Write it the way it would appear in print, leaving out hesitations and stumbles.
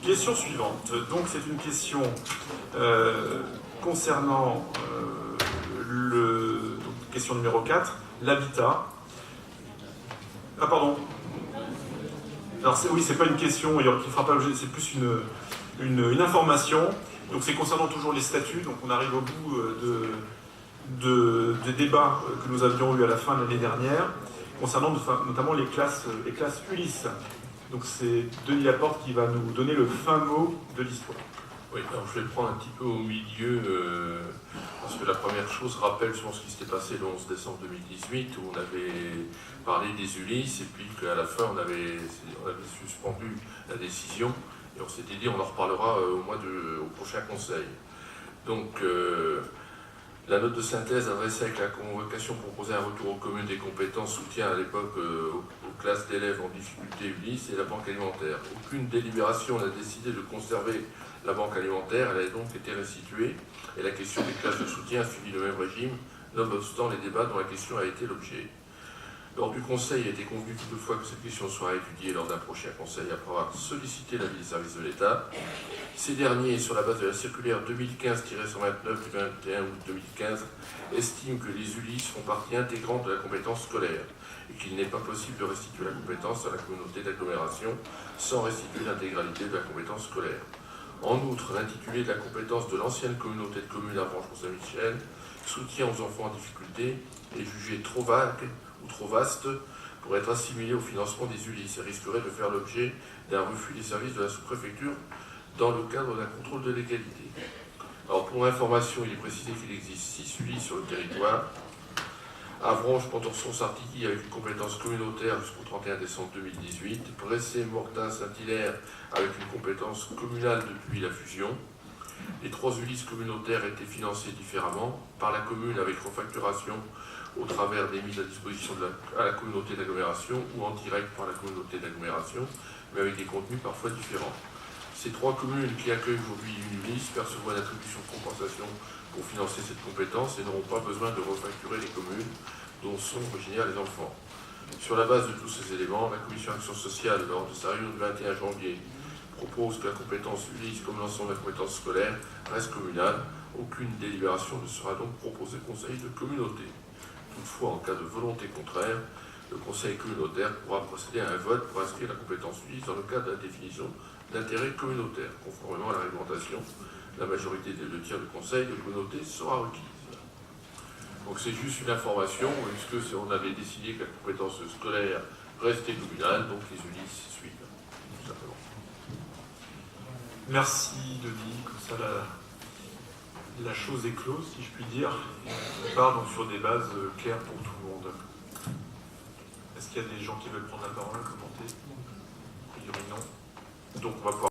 Question suivante. Donc c'est une question concernant question numéro 4, l'habitat. Ah pardon. Alors oui, c'est pas une question qui ne fera pas l'objet, c'est plus une information. Donc c'est concernant toujours les statuts. Donc on arrive au bout des débats que nous avions eus à la fin de l'année dernière, concernant notamment les classes Ulysse. Donc c'est Denis Laporte qui va nous donner le fin mot de l'histoire. Oui, alors je vais le prendre un petit peu au milieu, parce que la première chose rappelle souvent ce qui s'était passé le 11 décembre 2018, où on avait parlé des Ulysses, et puis qu'à la fin on avait suspendu la décision, et on s'était dit on en reparlera au prochain conseil. Donc la note de synthèse adressée avec la convocation proposait un retour aux communes des compétences soutien à l'époque aux classes d'élèves en difficulté Ulysse et la banque alimentaire. Aucune délibération n'a décidé de conserver la banque alimentaire, elle a donc été restituée et la question des classes de soutien a suivi le même régime, nonobstant les débats dont la question a été l'objet. Lors du conseil, il a été convenu toutefois que cette question sera étudiée lors d'un prochain conseil après avoir sollicité l'avis des services de l'État. Ces derniers, sur la base de la circulaire 2015-129 du 21 août 2015, estiment que les Ulysses font partie intégrante de la compétence scolaire et qu'il n'est pas possible de restituer la compétence à la communauté d'agglomération sans restituer l'intégralité de la compétence scolaire. En outre, l'intitulé de la compétence de l'ancienne communauté de communes Avranches-Mont-Saint-Michel, soutien aux enfants en difficulté, est jugé trop vague ou trop vaste pour être assimilé au financement des Ulysses et risquerait de faire l'objet d'un refus des services de la sous-préfecture dans le cadre d'un contrôle de légalité. Alors pour information, il est précisé qu'il existe 6 Ulysses sur le territoire. Avranches, Pontorson, Sartigny avec une compétence communautaire jusqu'au 31 décembre 2018, Bressé, Mortain, Saint-Hilaire avec une compétence communale depuis la fusion. Les 3 Ulysses communautaires étaient financés différemment par la commune avec refacturation au travers des mises à disposition à la communauté d'agglomération ou en direct par la communauté d'agglomération, mais avec des contenus parfois différents. Ces 3 communes qui accueillent aujourd'hui une Ulysse percevront une attribution de compensation pour financer cette compétence et n'auront pas besoin de refacturer les communes dont sont originaires les enfants. Sur la base de tous ces éléments, la Commission Action Sociale, lors de sa réunion du 21 janvier, propose que la compétence Ulysse, comme l'ensemble de la compétence scolaire, reste communale. Aucune délibération ne sera donc proposée au Conseil de communauté. Toutefois, en cas de volonté contraire, le Conseil communautaire pourra procéder à un vote pour inscrire la compétence Ulysse dans le cadre de la définition d'intérêt communautaire. Conformément à la réglementation, la majorité des 2 tiers du Conseil de communauté sera requise. Donc c'est juste une information, puisque on avait décidé que la compétence scolaire restait communale, donc les Ulysses suivent, tout simplement. Merci Denis, comme ça la chose est close, si je puis dire. On part donc sur des bases claires pour tout le monde. Est-ce qu'il y a des gens qui veulent prendre la parole, commenter? A priori non. Donc on va pouvoir